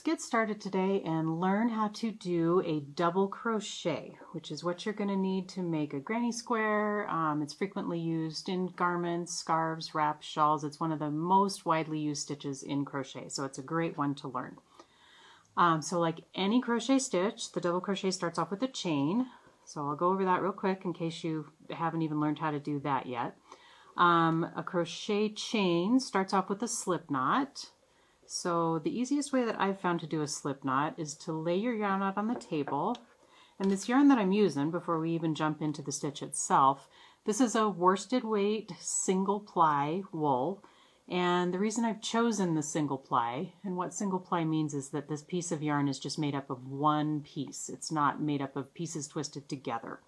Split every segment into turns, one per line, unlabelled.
get started today and learn how to do a double crochet, which is what you're going to need to make a granny square. It's frequently used in garments, scarves, wraps, shawls. It's one of the most widely used stitches in crochet, so it's a great one to learn. So like any crochet stitch, the double crochet starts off with a chain. So I'll go over that real quick in case you haven't even learned how to do that yet. A crochet chain starts off with a slip knot. So the easiest way that I've found to do a slip knot is to lay your yarn out on the table. And this yarn that I'm using, before we even jump into the stitch itself, this is a worsted weight single ply wool. And the reason I've chosen the single ply, and what single ply means is that this piece of yarn is just made up of one piece. It's not made up of pieces twisted together.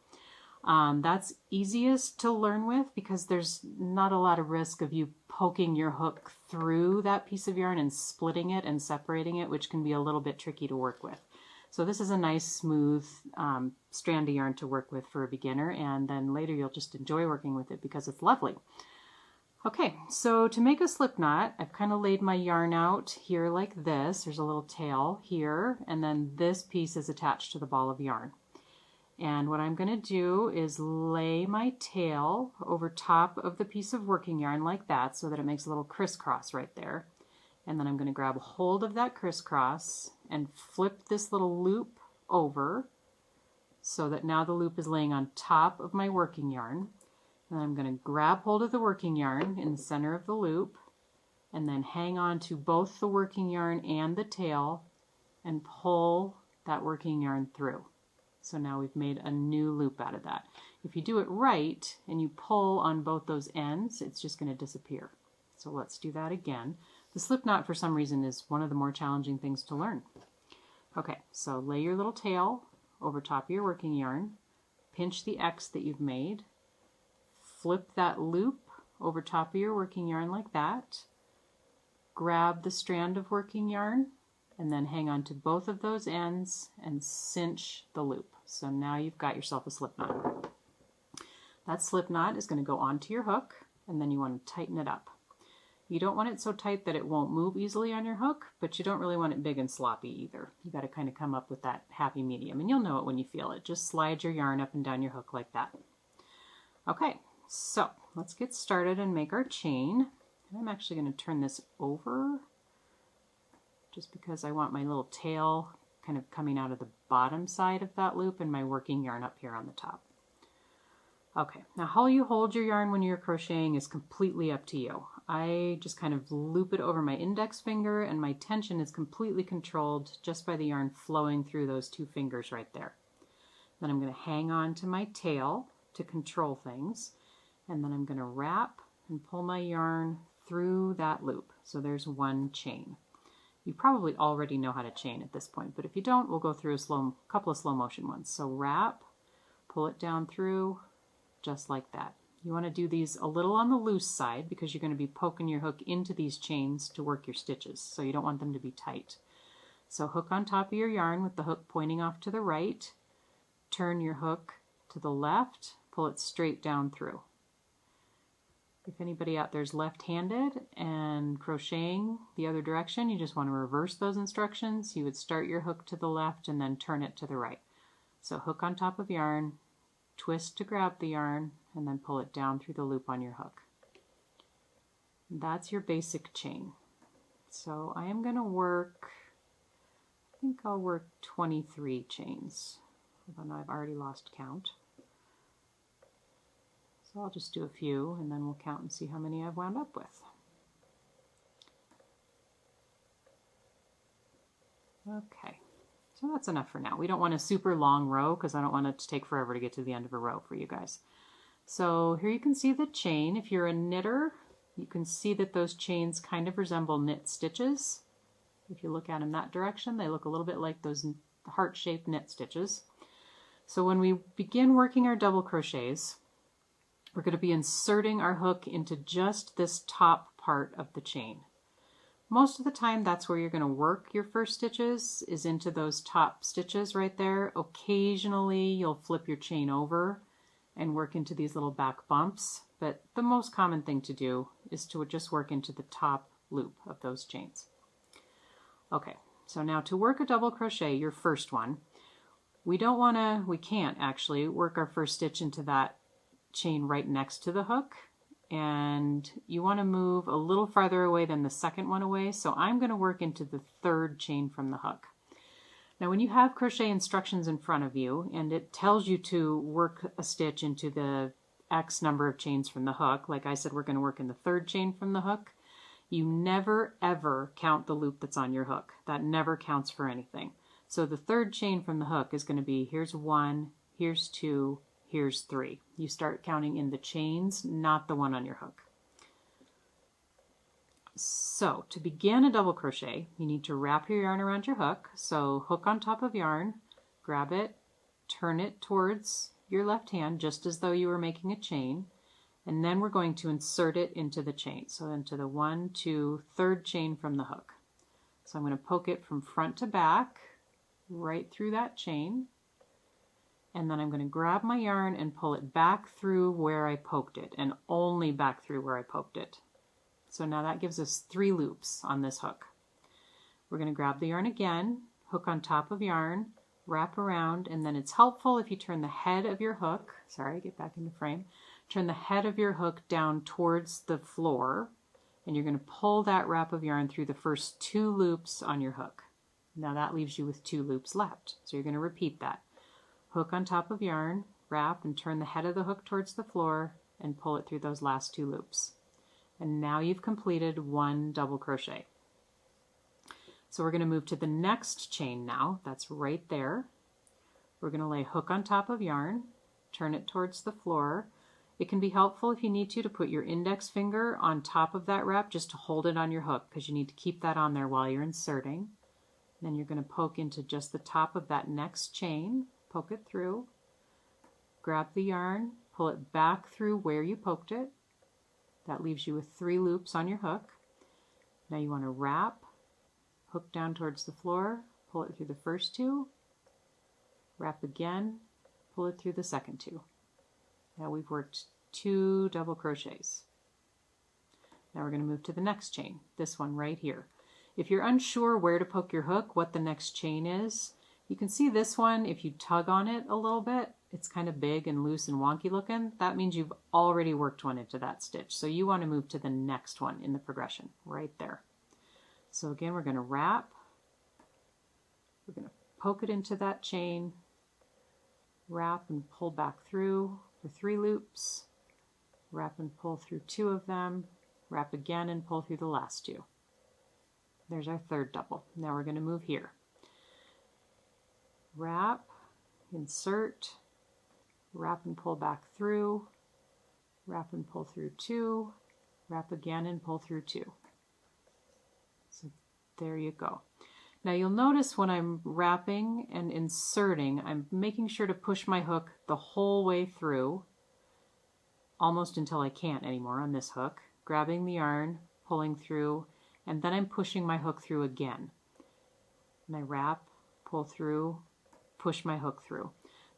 That's easiest to learn with because there's not a lot of risk of you poking your hook through that piece of yarn and splitting it and separating it, which can be a little bit tricky to work with. So this is a nice smooth strand of yarn to work with for a beginner, and then later you'll just enjoy working with it because it's lovely. Okay, so to make a slip knot, I've kind of laid my yarn out here like this. There's a little tail here, and then this piece is attached to the ball of yarn. And what I'm going to do is lay my tail over top of the piece of working yarn like that so that it makes a little crisscross right there. And then I'm going to grab a hold of that crisscross and flip this little loop over so that now the loop is laying on top of my working yarn. And I'm going to grab hold of the working yarn in the center of the loop and then hang on to both the working yarn and the tail and pull that working yarn through. So now we've made a new loop out of that. If you do it right and you pull on both those ends, it's just going to disappear. So let's do that again. The slip knot for some reason is one of the more challenging things to learn. Okay, so lay your little tail over top of your working yarn, pinch the X that you've made, flip that loop over top of your working yarn like that, grab the strand of working yarn, and then hang on to both of those ends and cinch the loop. So now you've got yourself a slip knot. That slip knot is going to go onto your hook, and then you want to tighten it up. You don't want it so tight that it won't move easily on your hook, but you don't really want it big and sloppy either. You got to kind of come up with that happy medium, and you'll know it when you feel it. Just slide your yarn up and down your hook like that. Okay, so let's get started and make our chain. And I'm actually going to turn this over just because I want my little tail kind of coming out of the bottom side of that loop and my working yarn up here on the top. Okay, now how you hold your yarn when you're crocheting is completely up to you. I just kind of loop it over my index finger, and my tension is completely controlled just by the yarn flowing through those two fingers right there. Then I'm going to hang on to my tail to control things, and then I'm going to wrap and pull my yarn through that loop. So there's one chain. You probably already know how to chain at this point, but if you don't, we'll go through a couple of slow motion ones. So wrap, pull it down through, just like that. You want to do these a little on the loose side because you're going to be poking your hook into these chains to work your stitches, so you don't want them to be tight. So hook on top of your yarn with the hook pointing off to the right, turn your hook to the left, pull it straight down through. If anybody out there is left-handed and crocheting the other direction, you just want to reverse those instructions. You would start your hook to the left and then turn it to the right. So hook on top of yarn, twist to grab the yarn, and then pull it down through the loop on your hook. That's your basic chain. So I am going to work, I think I'll work 23 chains, although I've already lost count. So I'll just do a few and then we'll count and see how many I've wound up with. Okay, so that's enough for now. We don't want a super long row because I don't want it to take forever to get to the end of a row for you guys. So here you can see the chain. If you're a knitter, you can see that those chains kind of resemble knit stitches. If you look at them that direction, they look a little bit like those heart-shaped knit stitches. So when we begin working our double crochets, we're going to be inserting our hook into just this top part of the chain. Most of the time that's where you're going to work your first stitches, is into those top stitches right there. Occasionally you'll flip your chain over and work into these little back bumps, but the most common thing to do is to just work into the top loop of those chains. Okay, So now to work a double crochet, your first one, we can't actually work our first stitch into that chain right next to the hook, and you want to move a little farther away than the second one away. So I'm going to work into the third chain from the hook. Now when you have crochet instructions in front of you and it tells you to work a stitch into the X number of chains from the hook, like I said, we're going to work in the third chain from the hook, you never ever count the loop that's on your hook. That never counts for anything. So the third chain from the hook is going to be, here's 1, here's 2, here's 3. You start counting in the chains, not the one on your hook. So to begin a double crochet, you need to wrap your yarn around your hook. So hook on top of yarn, grab it, turn it towards your left hand, just as though you were making a chain, and then we're going to insert it into the chain. So into the 1, 2, third chain from the hook. So I'm going to poke it from front to back, right through that chain, and then I'm going to grab my yarn and pull it back through where I poked it, and only back through where I poked it. So now that gives us 3 loops on this hook. We're going to grab the yarn again, hook on top of yarn, wrap around, and then it's helpful if you turn the head of your hook, get back into frame, turn the head of your hook down towards the floor, and you're going to pull that wrap of yarn through the first 2 loops on your hook. Now that leaves you with 2 loops left. So you're going to repeat that. Hook on top of yarn, wrap, and turn the head of the hook towards the floor and pull it through those last 2 loops. And now you've completed 1 double crochet. So we're going to move to the next chain now. That's right there. We're going to lay hook on top of yarn, turn it towards the floor. It can be helpful if you need to put your index finger on top of that wrap just to hold it on your hook, because you need to keep that on there while you're inserting. Then you're going to poke into just the top of that next chain, poke it through, grab the yarn, pull it back through where you poked it. That leaves you with 3 loops on your hook. Now you want to wrap, hook down towards the floor, pull it through the first 2, wrap again, pull it through the second 2. Now we've worked 2 double crochets. Now we're going to move to the next chain, this one right here. If you're unsure where to poke your hook, what the next chain is, you can see this one, if you tug on it a little bit, it's kind of big and loose and wonky looking. That means you've already worked one into that stitch. So you want to move to the next one in the progression, right there. So again, we're going to wrap, we're going to poke it into that chain, wrap and pull back through for 3 loops, wrap and pull through 2 of them, wrap again and pull through the last 2. There's our third double. Now we're going to move here. Wrap, insert, wrap and pull back through, wrap and pull through 2, wrap again and pull through 2. So there you go. Now you'll notice when I'm wrapping and inserting, I'm making sure to push my hook the whole way through, almost until I can't anymore on this hook, grabbing the yarn, pulling through, and then I'm pushing my hook through again. And I wrap, pull through, push my hook through.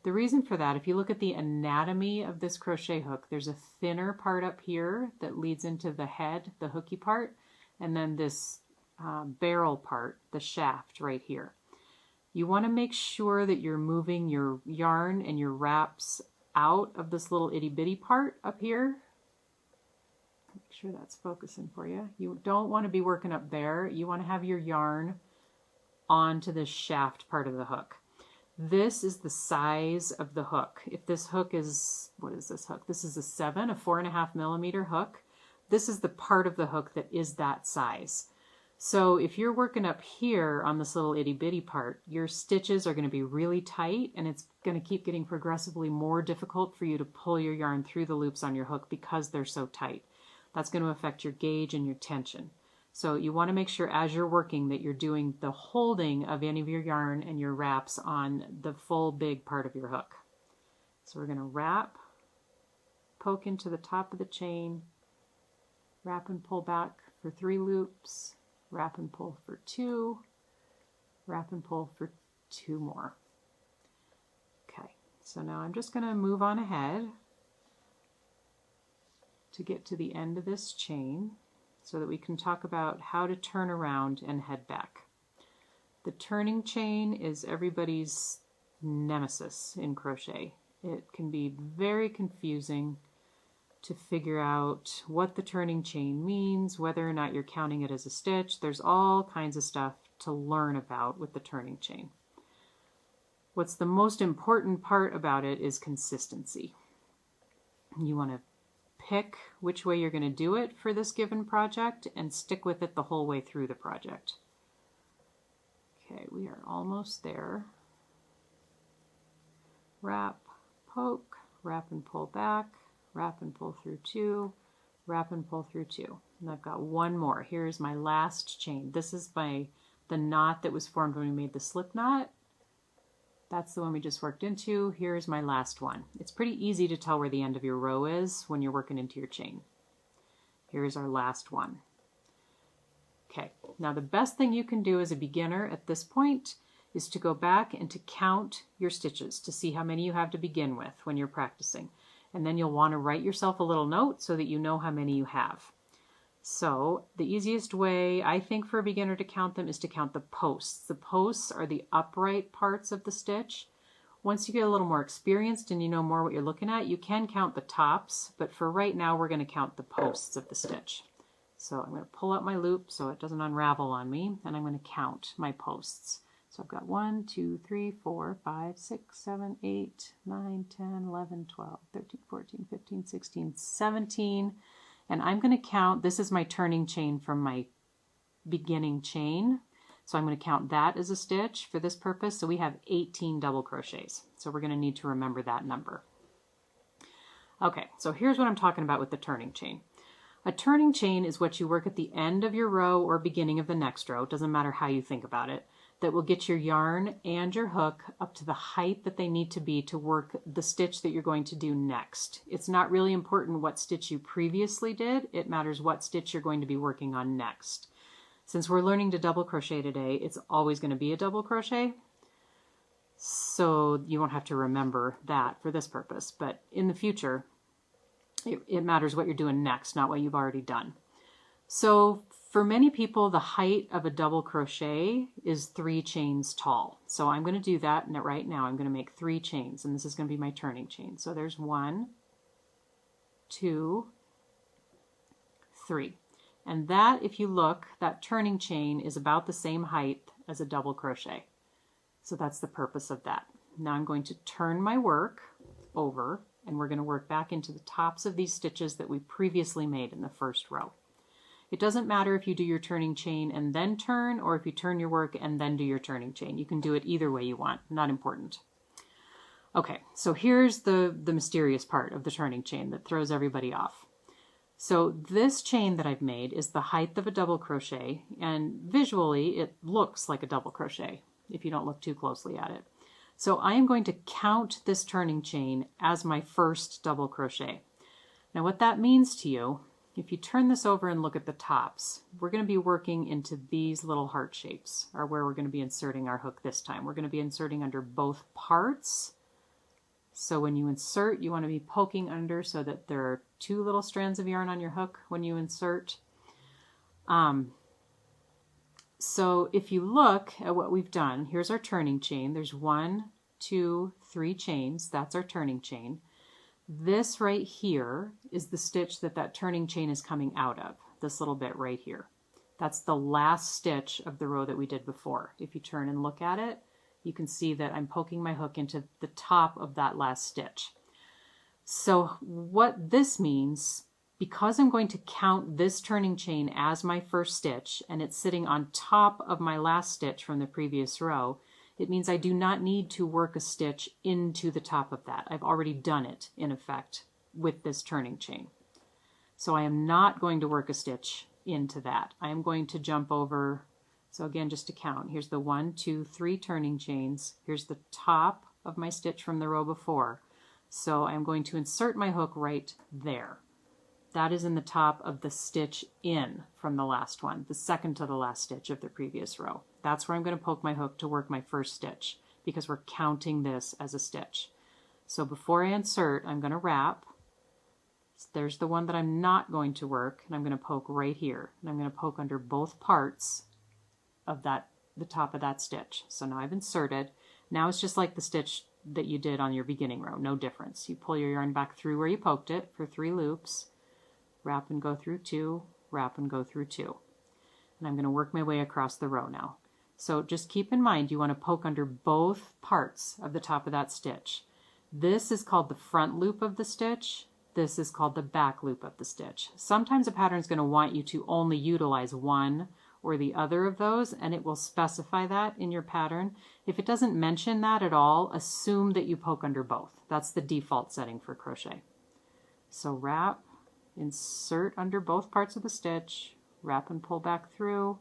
The reason for that, if you look at the anatomy of this crochet hook, there's a thinner part up here that leads into the head, the hooky part, and then this barrel part, the shaft right here. You want to make sure that you're moving your yarn and your wraps out of this little itty bitty part up here. Make sure that's focusing for you. You don't want to be working up there. You want to have your yarn onto the shaft part of the hook. This is the size of the hook. If this hook is, what is this hook? This is a 7, a 4.5 millimeter hook. This is the part of the hook that is that size. So if you're working up here on this little itty bitty part, your stitches are going to be really tight, and it's going to keep getting progressively more difficult for you to pull your yarn through the loops on your hook because they're so tight. That's going to affect your gauge and your tension. So you want to make sure as you're working that you're doing the holding of any of your yarn and your wraps on the full big part of your hook. So we're going to wrap, poke into the top of the chain, wrap and pull back for 3 loops, wrap and pull for 2, wrap and pull for 2 more. Okay, so now I'm just going to move on ahead to get to the end of this chain so that we can talk about how to turn around and head back. The turning chain is everybody's nemesis in crochet. It can be very confusing to figure out what the turning chain means, whether or not you're counting it as a stitch. There's all kinds of stuff to learn about with the turning chain. What's the most important part about it is consistency. You want to pick which way you're going to do it for this given project and stick with it the whole way through the project. Okay, we are almost there. Wrap, poke, wrap and pull back, wrap and pull through 2, wrap and pull through 2. And I've got one more. Here's my last chain. This is the knot that was formed when we made the slip knot. That's the one we just worked into. Here's my last one. It's pretty easy to tell where the end of your row is when you're working into your chain. Here's our last one. Okay, now the best thing you can do as a beginner at this point is to go back and to count your stitches to see how many you have to begin with when you're practicing. And then you'll want to write yourself a little note so that you know how many you have. So the easiest way, I think, for a beginner to count them is to count the posts. The posts are the upright parts of the stitch. Once you get a little more experienced and you know more what you're looking at, you can count the tops, but for right now we're going to count the posts of the stitch. So I'm going to pull up my loop so it doesn't unravel on me, and I'm going to count my posts. So I've got 1, 2, 3, 4, 5, 6, 7, 8, 9, 10, 11, 12, 13, 14, 15, 16, 17. And I'm going to count, this is my turning chain from my beginning chain. So I'm going to count that as a stitch for this purpose. So we have 18 double crochets. So we're going to need to remember that number. Okay, so here's what I'm talking about with the turning chain. A turning chain is what you work at the end of your row or beginning of the next row. It doesn't matter how you think about it. That will get your yarn and your hook up to the height that they need to be to work the stitch that you're going to do next. It's not really important what stitch you previously did. It matters what stitch you're going to be working on next. Since we're learning to double crochet today, it's always going to be a double crochet. So you won't have to remember that for this purpose. But in the future, it matters what you're doing next, not what you've already done. So for many people, the height of a double crochet is 3 chains tall. So I'm going to do that right now. I'm going to make 3 chains, and this is going to be my turning chain. So there's 1, 2, 3. And that, if you look, that turning chain is about the same height as a double crochet. So that's the purpose of that. Now I'm going to turn my work over, and we're going to work back into the tops of these stitches that we previously made in the first row. It doesn't matter if you do your turning chain and then turn, or if you turn your work and then do your turning chain. You can do it either way you want, not important. Okay, so here's the mysterious part of the turning chain that throws everybody off. So this chain that I've made is the height of a double crochet, and visually it looks like a double crochet if you don't look too closely at it. So I am going to count this turning chain as my first double crochet. Now what that means to you, if you turn this over and look at the tops, we're going to be working into these little heart shapes, are where we're going to be inserting our hook this time. We're going to be inserting under both parts. So when you insert, you want to be poking under so that there are 2 little strands of yarn on your hook when you insert. So if you look at what we've done, here's our turning chain. There's 1, 2, 3 chains. That's our turning chain. This right here is the stitch that turning chain is coming out of, this little bit right here. That's the last stitch of the row that we did before. If you turn and look at it, you can see that I'm poking my hook into the top of that last stitch. So what this means, because I'm going to count this turning chain as my first stitch, and it's sitting on top of my last stitch from the previous row, it means I do not need to work a stitch into the top of that. I've already done it, in effect, with this turning chain. So I am not going to work a stitch into that. I am going to jump over, so again, just to count, here's the 1, 2, 3 turning chains. Here's the top of my stitch from the row before. So I'm going to insert my hook right there. That is in the top of the stitch in from the last one, the second to the last stitch of the previous row. That's where I'm going to poke my hook to work my first stitch, because we're counting this as a stitch. So before I insert, I'm going to wrap. There's the one that I'm not going to work, and I'm going to poke right here. And I'm going to poke under both parts of that the top of that stitch. So now I've inserted. Now it's just like the stitch that you did on your beginning row, no difference. You pull your yarn back through where you poked it for 3 loops, wrap and go through 2, wrap and go through 2. And I'm going to work my way across the row now. So just keep in mind you want to poke under both parts of the top of that stitch. This is called the front loop of the stitch. This is called the back loop of the stitch. Sometimes a pattern is going to want you to only utilize one or the other of those, and it will specify that in your pattern. If it doesn't mention that at all, assume that you poke under both. That's the default setting for crochet. So wrap, insert under both parts of the stitch, wrap and pull back through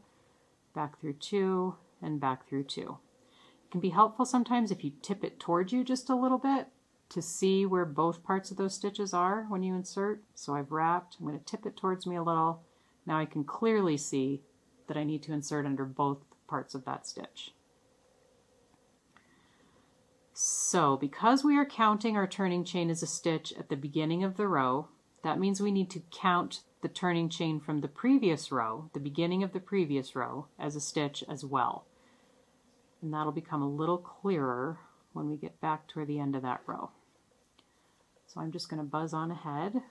2, and back through 2. It can be helpful sometimes if you tip it towards you just a little bit to see where both parts of those stitches are when you insert. So I've wrapped, I'm going to tip it towards me a little. Now I can clearly see that I need to insert under both parts of that stitch. So because we are counting our turning chain as a stitch at the beginning of the row, that means we need to count the turning chain from the previous row, the beginning of the previous row, as a stitch as well. And that'll become a little clearer when we get back toward the end of that row. So I'm just going to buzz on ahead.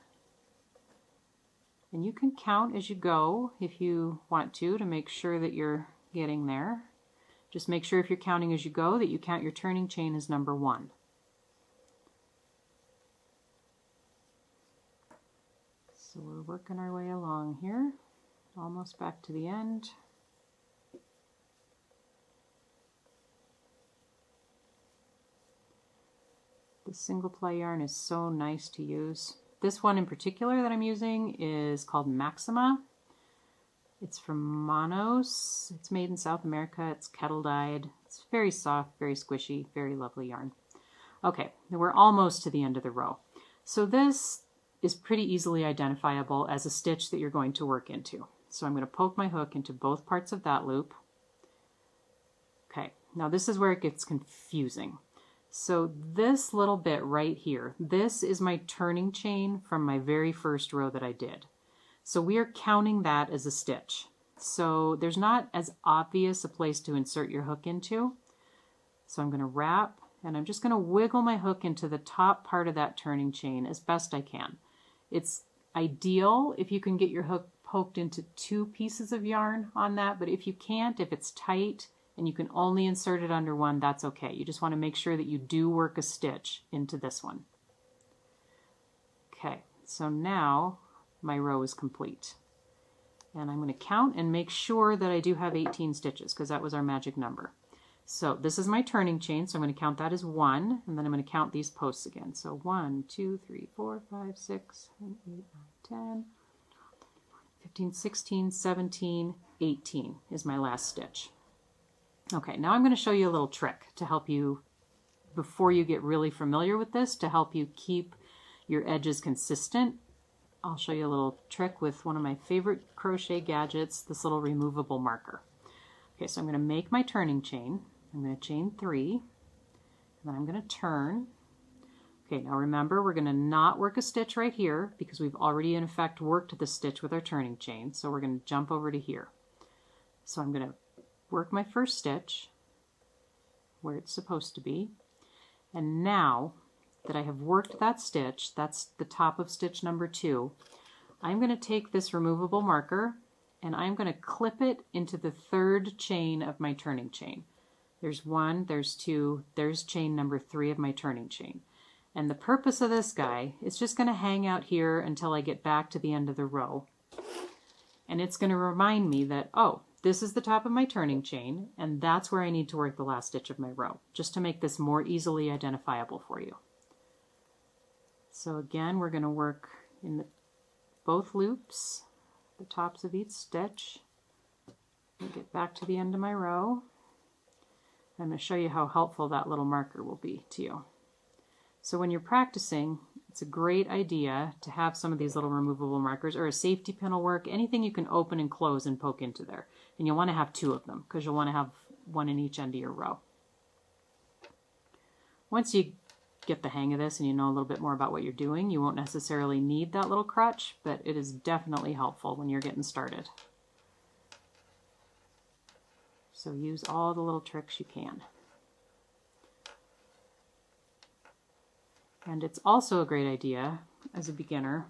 And you can count as you go if you want to make sure that you're getting there. Just make sure if you're counting as you go that you count your turning chain as number 1. So we're working our way along here, almost back to the end. The single ply yarn is so nice to use. This one in particular that I'm using is called Maxima. It's from Monos. It's made in South America. It's kettle dyed. It's very soft, very squishy, very lovely yarn. Okay, now we're almost to the end of the row. So this is pretty easily identifiable as a stitch that you're going to work into. So I'm going to poke my hook into both parts of that loop. Okay, now this is where it gets confusing. So this little bit right here, this is my turning chain from my very first row that I did. So we are counting that as a stitch. So there's not as obvious a place to insert your hook into. So I'm going to wrap, and I'm just going to wiggle my hook into the top part of that turning chain as best I can. It's ideal if you can get your hook poked into 2 pieces of yarn on that, but if you can't, if it's tight, and you can only insert it under one, that's okay. You just want to make sure that you do work a stitch into this one. Okay, so now my row is complete. And I'm going to count and make sure that I do have 18 stitches because that was our magic number. So this is my turning chain, so I'm going to count that as 1, and then I'm going to count these posts again. So 1, 2, 3, 4, 5, 6, 7, 8, 9, 10, 15, 16, 17, 18 is my last stitch. Okay, now I'm going to show you a little trick to help you, before you get really familiar with this, to help you keep your edges consistent. I'll show you a little trick with one of my favorite crochet gadgets, this little removable marker. Okay, so I'm going to make my turning chain. I'm going to chain 3, and then I'm going to turn. Okay, now remember, we're going to not work a stitch right here because we've already in effect worked the stitch with our turning chain, so we're going to jump over to here. So I'm going to work my first stitch where it's supposed to be, and now that I have worked that stitch, that's the top of stitch number 2, I'm going to take this removable marker and I'm going to clip it into the 3rd chain of my turning chain. There's 1, there's 2, there's chain number 3 of my turning chain. And the purpose of this guy is just going to hang out here until I get back to the end of the row. And it's going to remind me that, oh, this is the top of my turning chain, and that's where I need to work the last stitch of my row, just to make this more easily identifiable for you. So again, we're going to work in both loops, the tops of each stitch. I'll get back to the end of my row. I'm going to show you how helpful that little marker will be to you. So when you're practicing, it's a great idea to have some of these little removable markers, or a safety pin will work, anything you can open and close and poke into there. And you'll want to have 2 of them because you'll want to have one in each end of your row. Once you get the hang of this and you know a little bit more about what you're doing, you won't necessarily need that little crutch, but it is definitely helpful when you're getting started. So use all the little tricks you can. And it's also a great idea as a beginner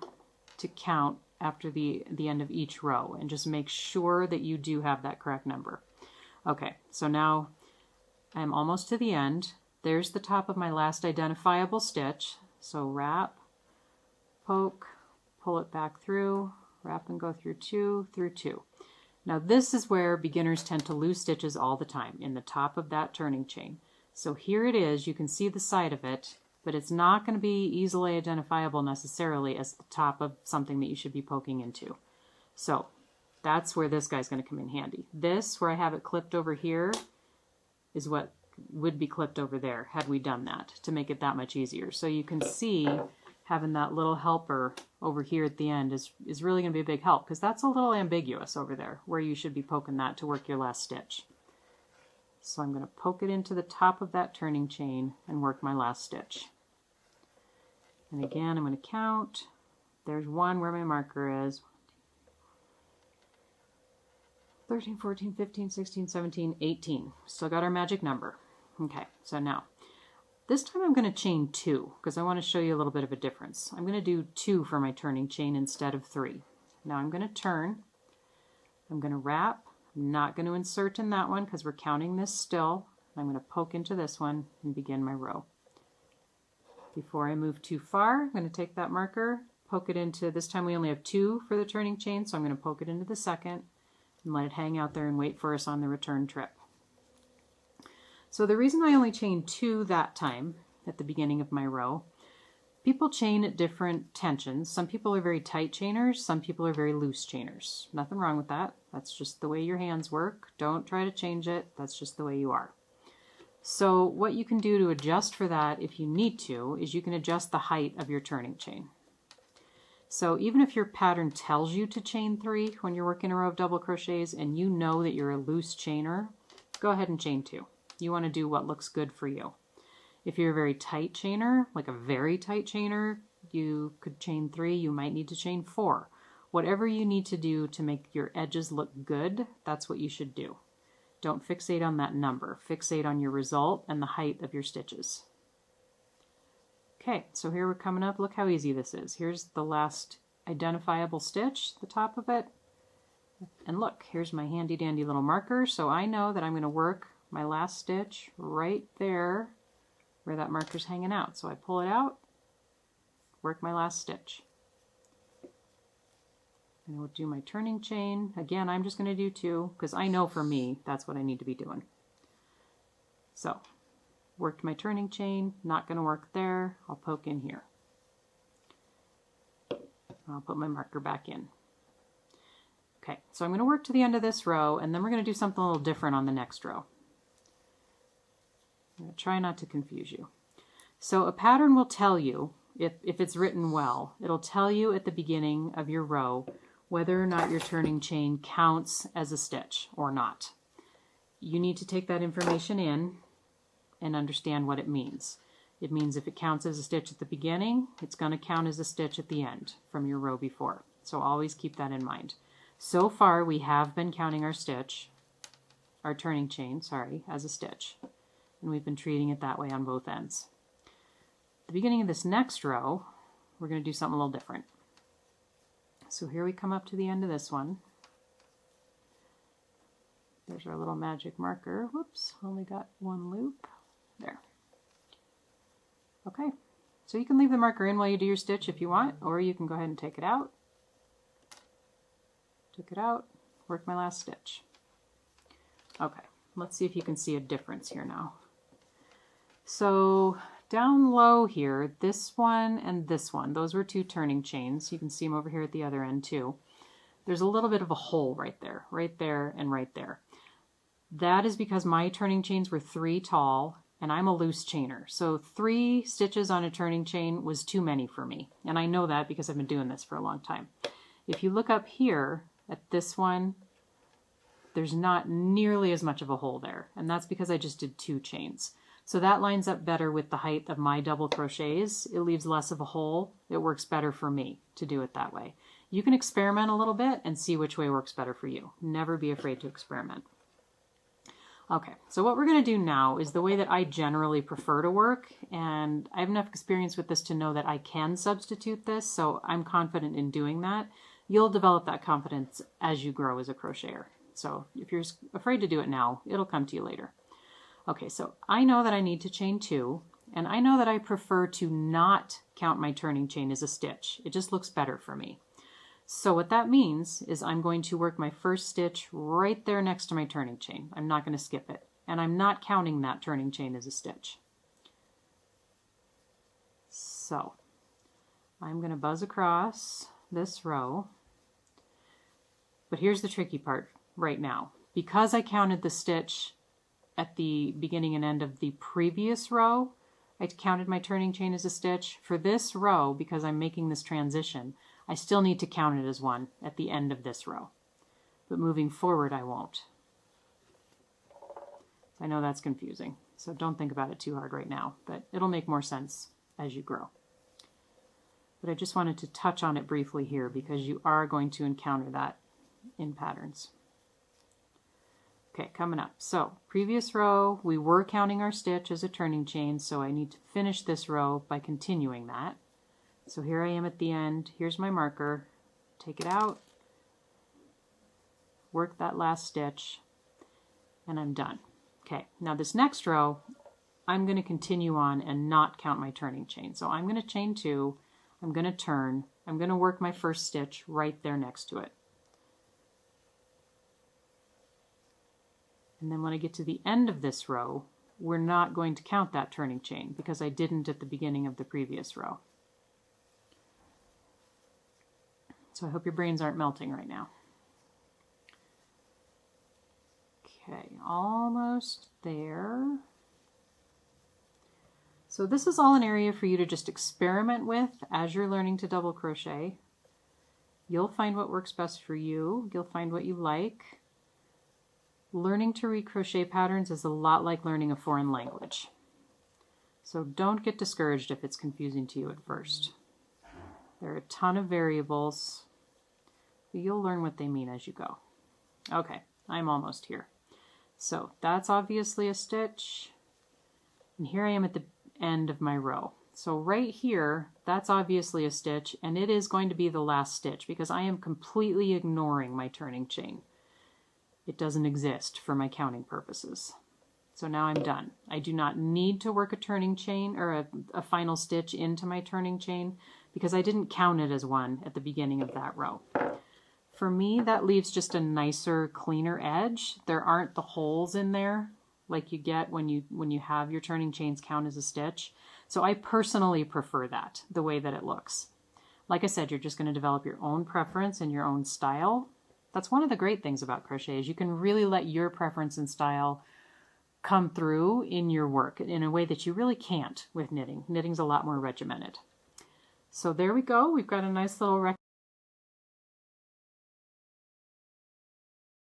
to count after the end of each row and just make sure that you do have that correct number. Okay, so now I'm almost to the end. There's the top of my last identifiable stitch. So wrap, poke, pull it back through, wrap and go through two, through two. Now this is where beginners tend to lose stitches all the time, in the top of that turning chain. So here it is, you can see the side of it, but it's not going to be easily identifiable necessarily as the top of something that you should be poking into. So that's where this guy's going to come in handy. This, where I have it clipped over here, is what would be clipped over there had we done that, to make it that much easier. So you can see having that little helper over here at the end is really going to be a big help, because that's a little ambiguous over there where you should be poking that to work your last stitch. So I'm going to poke it into the top of that turning chain and work my last stitch. And again, I'm going to count. There's one where my marker is. 13, 14, 15, 16, 17, 18. Still got our magic number. Okay, so now, this time I'm going to chain 2, because I want to show you a little bit of a difference. I'm going to do 2 for my turning chain instead of 3. Now I'm going to turn. I'm going to wrap. I'm not going to insert in that one because we're counting this still. I'm going to poke into this one and begin my row. Before I move too far, I'm going to take that marker, poke it into, this time we only have 2 for the turning chain, so I'm going to poke it into the second and let it hang out there and wait for us on the return trip. So the reason I only chain 2 that time at the beginning of my row, people chain at different tensions. Some people are very tight chainers, some people are very loose chainers. Nothing wrong with that. That's just the way your hands work. Don't try to change it. That's just the way you are. So what you can do to adjust for that, if you need to, is you can adjust the height of your turning chain. So even if your pattern tells you to chain 3 when you're working a row of double crochets and you know that you're a loose chainer, go ahead and chain 2. You want to do what looks good for you. If you're a very tight chainer, like a very tight chainer, you could chain 3, you might need to chain 4. Whatever you need to do to make your edges look good, that's what you should do. Don't fixate on that number. Fixate on your result and the height of your stitches. Okay, so here we're coming up. Look how easy this is. Here's the last identifiable stitch, the top of it. And look, here's my handy dandy little marker. So I know that I'm going to work my last stitch right there where that marker's hanging out. So I pull it out, work my last stitch. And we'll do my turning chain. Again, I'm just going to do 2 because I know for me that's what I need to be doing. So, worked my turning chain, not going to work there. I'll poke in here. I'll put my marker back in. Okay, so I'm going to work to the end of this row, and then we're going to do something a little different on the next row. I'm going to try not to confuse you. So a pattern will tell you, if it's written well, it'll tell you at the beginning of your row whether or not your turning chain counts as a stitch or not. You need to take that information in and understand what it means. It means if it counts as a stitch at the beginning, it's going to count as a stitch at the end from your row before. So always keep that in mind. So far we have been counting our stitch, our turning chain, sorry, as a stitch. And we've been treating it that way on both ends. At the beginning of this next row, we're going to do something a little different. So here we come up to the end of this one. There's our little magic marker. Whoops, only got one loop. There. Okay, so you can leave the marker in while you do your stitch if you want, or you can go ahead and take it out. Took it out, work my last stitch. Okay, let's see if you can see a difference here now. So down low here, this one and this one, those were 2 turning chains. You can see them over here at the other end too. There's a little bit of a hole right there, and right there. That is because my turning chains were 3 tall, and I'm a loose chainer. So 3 stitches on a turning chain was too many for me. And I know that because I've been doing this for a long time. If you look up here at this one, there's not nearly as much of a hole there. And that's because I just did 2 chains. So that lines up better with the height of my double crochets. It leaves less of a hole. It works better for me to do it that way. You can experiment a little bit and see which way works better for you. Never be afraid to experiment. Okay, so what we're going to do now is the way that I generally prefer to work, and I have enough experience with this to know that I can substitute this, so I'm confident in doing that. You'll develop that confidence as you grow as a crocheter. So if you're afraid to do it now, it'll come to you later. Okay, so I know that I need to chain 2, and I know that I prefer to not count my turning chain as a stitch. It just looks better for me. So what that means is I'm going to work my first stitch right there next to my turning chain. I'm not going to skip it, and I'm not counting that turning chain as a stitch. So I'm going to buzz across this row, but here's the tricky part right now. Because I counted the stitch at the beginning and end of the previous row, I counted my turning chain as a stitch. For this row, because I'm making this transition, I still need to count it as one at the end of this row. But moving forward, I won't. I know that's confusing, so don't think about it too hard right now, but it'll make more sense as you grow. But I just wanted to touch on it briefly here because you are going to encounter that in patterns. Okay, coming up. So previous row, we were counting our stitch as a turning chain, so I need to finish this row by continuing that. So here I am at the end. Here's my marker. Take it out, work that last stitch, and I'm done. Okay, now this next row, I'm going to continue on and not count my turning chain. So I'm going to chain 2, I'm going to turn, I'm going to work my first stitch right there next to it. And then when I get to the end of this row, we're not going to count that turning chain because I didn't at the beginning of the previous row. So I hope your brains aren't melting right now. Okay, almost there. So this is all an area for you to just experiment with as you're learning to double crochet. You'll find what works best for you. You'll find what you like. Learning to read crochet patterns is a lot like learning a foreign language. So don't get discouraged if it's confusing to you at first. There are a ton of variables, but you'll learn what they mean as you go. Okay, I'm almost here. So that's obviously a stitch, and here I am at the end of my row. So right here, that's obviously a stitch, and it is going to be the last stitch because I am completely ignoring my turning chain. It doesn't exist for my counting purposes. So now I'm done. I do not need to work a turning chain or a final stitch into my turning chain because I didn't count it as one at the beginning of that row. For me, that leaves just a nicer, cleaner edge. There aren't the holes in there like you get when you have your turning chains count as a stitch. So I personally prefer that, the way that it looks. Like I said, you're just going to develop your own preference and your own style. That's one of the great things about crochet is you can really let your preference and style come through in your work in a way that you really can't with knitting. Knitting's a lot more regimented. So there we go. We've got a nice little